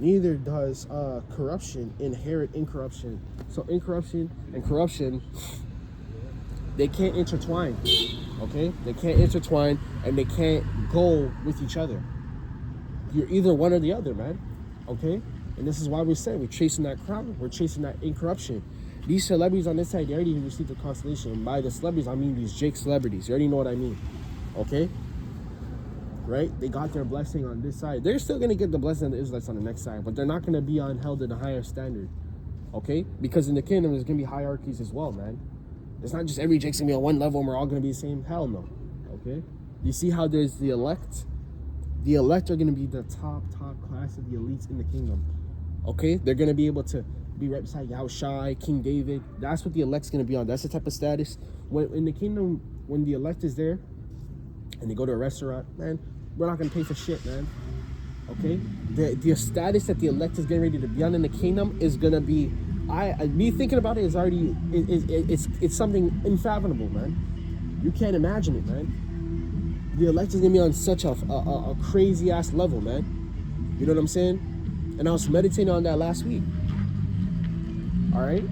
neither does corruption inherit incorruption. So incorruption and corruption, they can't intertwine. Okay, they can't intertwine, and they can't go with each other. You're either one or the other, man. Okay, and this is why we say we're chasing that crown. We're chasing that incorruption. These celebrities on this side, they already received the constellation. And by the celebrities, I mean these Jake celebrities. You already know what I mean. Okay? Right? They got their blessing on this side. They're still going to get the blessing of the Israelites on the next side. But they're not going to be held in a higher standard. Okay? Because in the kingdom, there's going to be hierarchies as well, man. It's not just every Jake's going to be on one level and we're all going to be the same. Hell no. Okay? You see how there's the elect? The elect are going to be the top class of the elites in the kingdom. Okay? They're going to be able to be right beside Yahawashi, King David. That's what the elect's going to be on. That's the type of status. When in the kingdom, when the elect is there and they go to a restaurant, man, we're not going to pay for shit, man. Okay? The status that the elect is getting ready to be on in the kingdom is going to be, me thinking about it is already, it's something unfathomable, man. You can't imagine it, man. The elect is going to be on such a crazy-ass level, man. You know what I'm saying? And I was meditating on that last week. All right,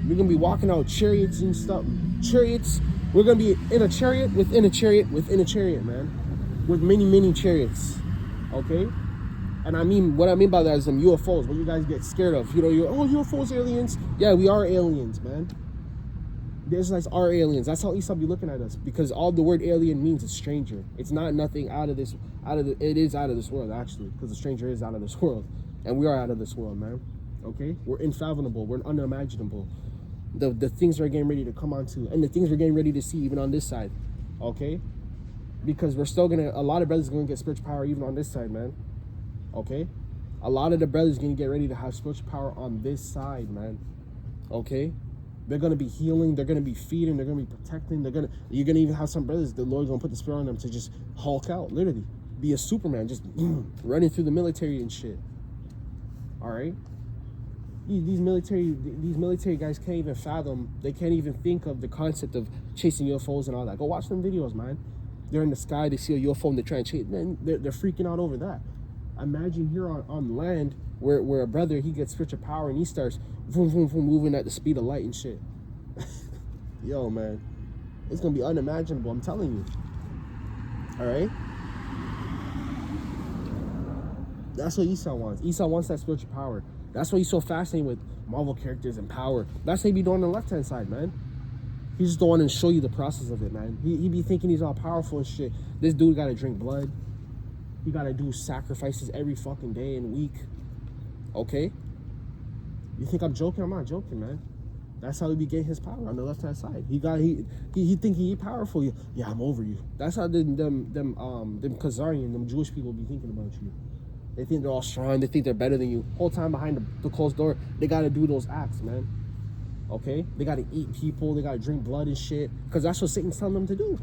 we're gonna be walking out chariots and stuff. Chariots. We're gonna be in a chariot within a chariot within a chariot, man. With many chariots. Okay. And I mean, what I mean by that is them UFOs. What you guys get scared of? You know, UFOs, aliens. Yeah, we are aliens, man. The Israelites are aliens. That's how Esau be looking at us, because all the word alien means is stranger. It's not nothing out of this. It is out of this world, actually, because the stranger is out of this world, and we are out of this world, man. Okay, we're unfathomable, we're unimaginable. The things we're getting ready to come onto, and the things we're getting ready to see even on this side. Okay, because we're still gonna, a lot of brothers are gonna get spiritual power even on this side, man. Okay, a lot of the brothers are gonna get ready to have spiritual power on this side, man. Okay, they're gonna be healing, they're gonna be feeding, they're gonna be protecting, you're gonna even have some brothers, the Lord's gonna put the spirit on them to just hulk out, literally be a Superman, just running through the military and shit. All right. These military guys can't even fathom. They can't even think of the concept of chasing UFOs and all that. Go watch them videos, man. They're in the sky, they see a UFO and they try and chase. Man, they're freaking out over that. Imagine here on land where a brother, he gets spiritual power and he starts vroom, vroom, vroom, moving at the speed of light and shit. Yo, man, it's gonna be unimaginable. I'm telling you. All right. That's what Esau wants. Esau wants that spiritual power. That's why he's so fascinated with Marvel characters and power. That's what he be doing on the left-hand side, man. He's just the one to show you the process of it, man. He be thinking he's all powerful and shit. This dude got to drink blood. He got to do sacrifices every fucking day and week. Okay? You think I'm joking? I'm not joking, man. That's how he be getting his power on the left-hand side. He think he powerful. Yeah, I'm over you. That's how them Khazarian, them Jewish people be thinking about you. They think they're all strong. They think they're better than you. Whole time behind the closed door, they got to do those acts, man. Okay? They got to eat people. They got to drink blood and shit. Because that's what Satan's telling them to do.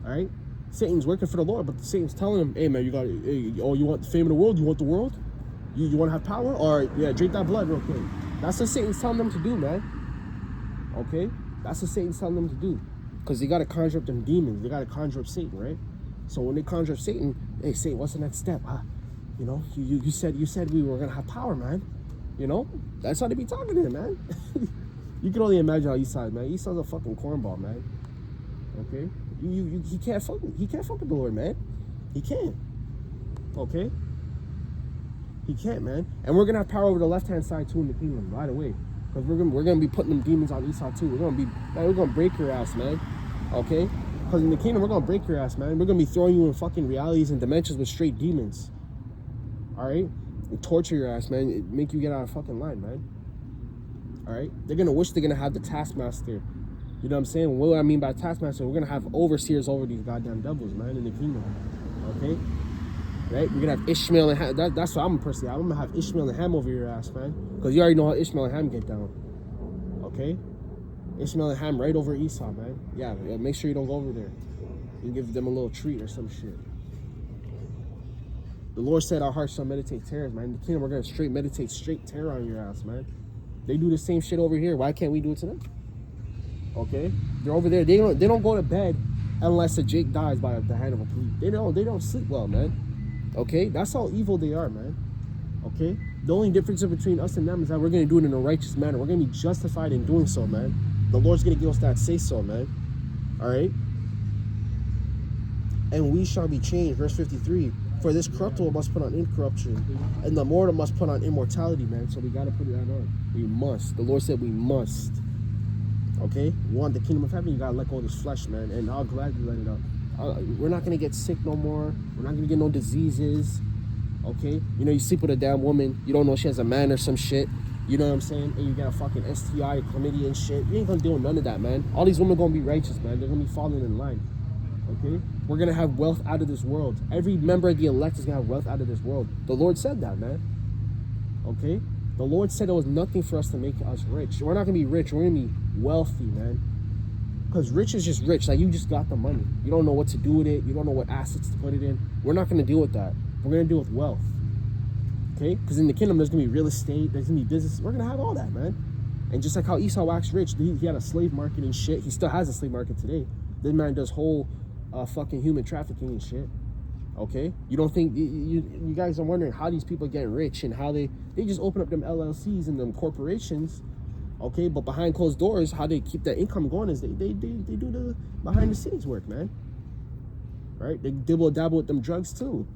All right? Satan's working for the Lord, but Satan's telling them, hey, man, you want the fame of the world? You want the world? You want to have power? Or, yeah, drink that blood real quick. That's what Satan's telling them to do, man. Okay? That's what Satan's telling them to do. Because they got to conjure up them demons. They got to conjure up Satan, right? So when they conjure up Satan, hey, Satan, what's the next step? You know, you said we were gonna have power, man. You know, that's how they be talking to him, man. You can only imagine how Esau, man. Esau's a fucking cornball, man. Okay, he can't fuck with the Lord, man. He can't. Okay, he can't, man. And we're gonna have power over the left-hand side too in the kingdom, by the way, because we're gonna be putting them demons on Esau too. We're gonna break your ass, man. Okay, because in the kingdom we're gonna break your ass, man. We're gonna be throwing you in fucking realities and dimensions with straight demons. All right, torture your ass, man. Make you get out of fucking line, man. All right, they're gonna wish they're gonna have the taskmaster. You know what I'm saying? What do I mean by taskmaster? We're gonna have overseers over these goddamn devils, man, in the kingdom. Okay, right? We're gonna have Ishmael and Ham. That's what I'm personally. I'm gonna have Ishmael and Ham over your ass, man, because you already know how Ishmael and Ham get down. Okay, Ishmael and Ham right over Esau, man. Yeah, make sure you don't go over there. You give them a little treat or some shit. The Lord said our hearts shall meditate terrors, man. In the kingdom, we're going to meditate straight terror on your ass, man. They do the same shit over here. Why can't we do it to them? Okay? They're over there. They don't go to bed unless a Jake dies by the hand of a police. They don't sleep well, man. Okay? That's how evil they are, man. Okay? The only difference between us and them is that we're going to do it in a righteous manner. We're going to be justified in doing so, man. The Lord's going to give us that say-so, man. All right? And we shall be changed. Verse 53. For this corruptible must put on incorruption, and the mortal must put on immortality, man. So we got to put that on. We must. The Lord said we must. Okay? You want the kingdom of heaven, you got to let go of this flesh, man. And I'll gladly let it up. We're not going to get sick no more. We're not going to get no diseases. Okay? You know, you sleep with a damn woman. You don't know she has a man or some shit. You know what I'm saying? And you got a fucking STI, chlamydia and shit. You ain't going to deal with none of that, man. All these women going to be righteous, man. They're going to be falling in line. Okay? We're going to have wealth out of this world. Every member of the elect is going to have wealth out of this world. The Lord said that, man. Okay? The Lord said it was nothing for us to make us rich. We're not going to be rich. We're going to be wealthy, man. Because rich is just rich. Like, you just got the money. You don't know what to do with it. You don't know what assets to put it in. We're not going to deal with that. We're going to deal with wealth. Okay? Because in the kingdom, there's going to be real estate. There's going to be business. We're going to have all that, man. And just like how Esau waxed rich, he had a slave market and shit. He still has a slave market today. This man does whole fucking human trafficking and shit. Okay? You don't think... You guys are wondering how these people get rich and how they just open up them LLCs and them corporations. Okay, but behind closed doors, how they keep that income going is they do the behind the scenes work, man. Right? They dibble dabble with them drugs too.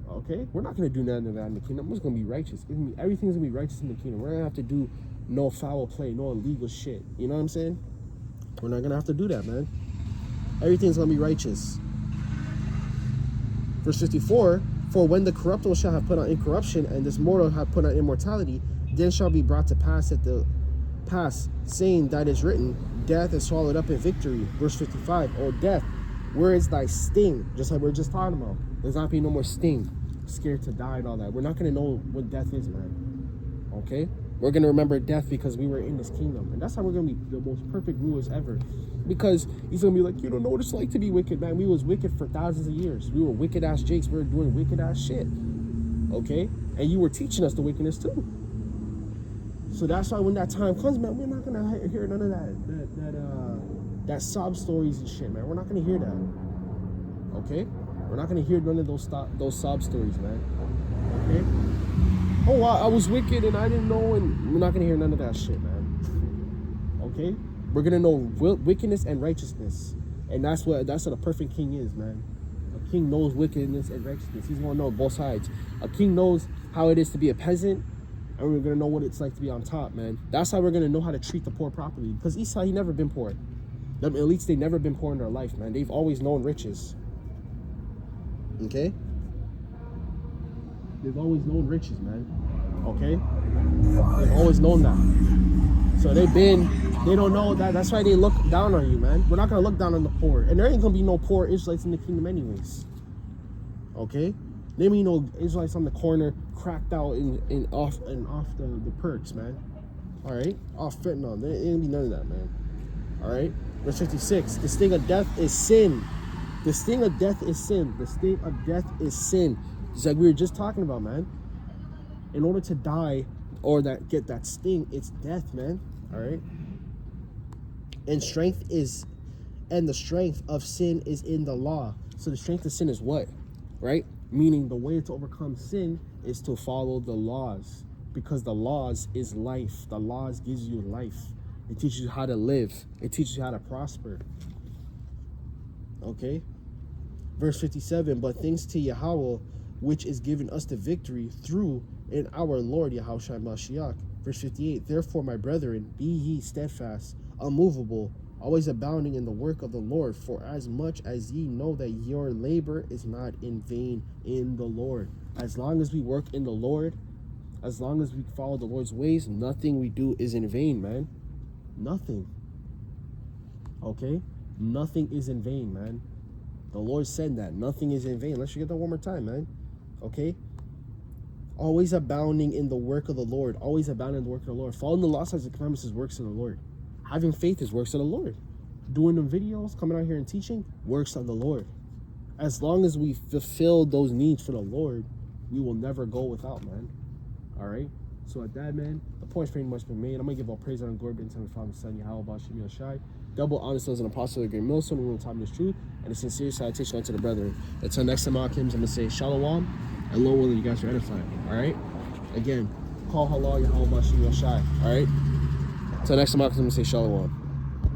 Okay, we're not gonna do none of that in the kingdom. We're just gonna be righteous. Everything's gonna be righteous in the kingdom. We're gonna have to do no foul play, no illegal shit. You know what I'm saying? We're not gonna have to do that, man. Everything's gonna be righteous. Verse 54. For when the corruptible shall have put on incorruption, and this mortal have put on immortality, then shall be brought to pass saying that is written, death is swallowed up in victory. Verse 55. O death, where is thy sting? Just like we we're just talking about. There's not be no more sting. Scared to die and all that. We're not going to know what death is, man. Okay? We're going to remember death because we were in this kingdom. And that's how we're going to be the most perfect rulers ever. Because he's going to be like, you don't know what it's like to be wicked, man. We was wicked for thousands of years. We were wicked-ass jakes. We were doing wicked-ass shit. Okay? And you were teaching us the wickedness too. So that's why when that time comes, man, we're not gonna hear none of that sob stories and shit, man. We're not gonna hear that. Okay? We're not gonna hear none of those sob stories, man. Okay? Oh, I was wicked and I didn't know, and we're not gonna hear none of that shit, man. Okay? We're gonna know wickedness and righteousness, and that's what a perfect king is, man. A king knows wickedness and righteousness. He's gonna know both sides. A king knows how it is to be a peasant. And we're going to know what it's like to be on top, man. That's how we're going to know how to treat the poor properly. Because Esau, he never been poor. The elites, they never been poor in their life, man. They've always known riches. Okay? They've always known riches, man. Okay? They've always known that. So they don't know that. That's why they look down on you, man. We're not going to look down on the poor. And there ain't going to be no poor Israelites in the kingdom anyways. Okay? There ain't no Israelites on the corner cracked out and off the perks, man. All right, off fentanyl. There ain't gonna be none of that, man. All right, verse 56. The sting of death is sin. The sting of death is sin. The sting of death is sin. It's like we were just talking about, man. In order to die or get that sting, it's death, man. All right. And the strength of sin is in the law. So the strength of sin is what, right? Meaning the way to overcome sin is to follow the laws, because the laws is life. The laws gives you life. It teaches you how to live. It teaches you how to prosper. Okay? Verse 57, but thanks to Yahawah, which is giving us the victory through in our Lord Yahawashi Mashiach. Verse 58, therefore, my brethren, be ye steadfast, unmovable, always abounding in the work of the Lord, for as much as ye know that your labor is not in vain in the Lord. As long as we work in the Lord, as long as we follow the Lord's ways, nothing we do is in vain, man. Nothing. Okay? Nothing is in vain, man. The Lord said that. Nothing is in vain. Let's get that one more time, man. Okay? Always abounding in the work of the Lord. Always abounding in the work of the Lord. Following the law, signs, and commandments is works of the Lord. Having faith is works of the Lord. Doing them videos, coming out here and teaching, works of the Lord. As long as we fulfill those needs for the Lord, we will never go without, man. All right? So at that, man, the point's pretty much been made. I'm going to give all praise and glory to the Father, Son, Yahawah, Yahawashi. Double honest as an apostle of the great millstone, we will time this truth, and a sincere salutation unto the brethren. Until next time, I'm going to say shalom, and Lord willing, you guys are edified. All right? Again, call halal Yahawashi Yashai. All right. Till next time, I'm gonna say shalom.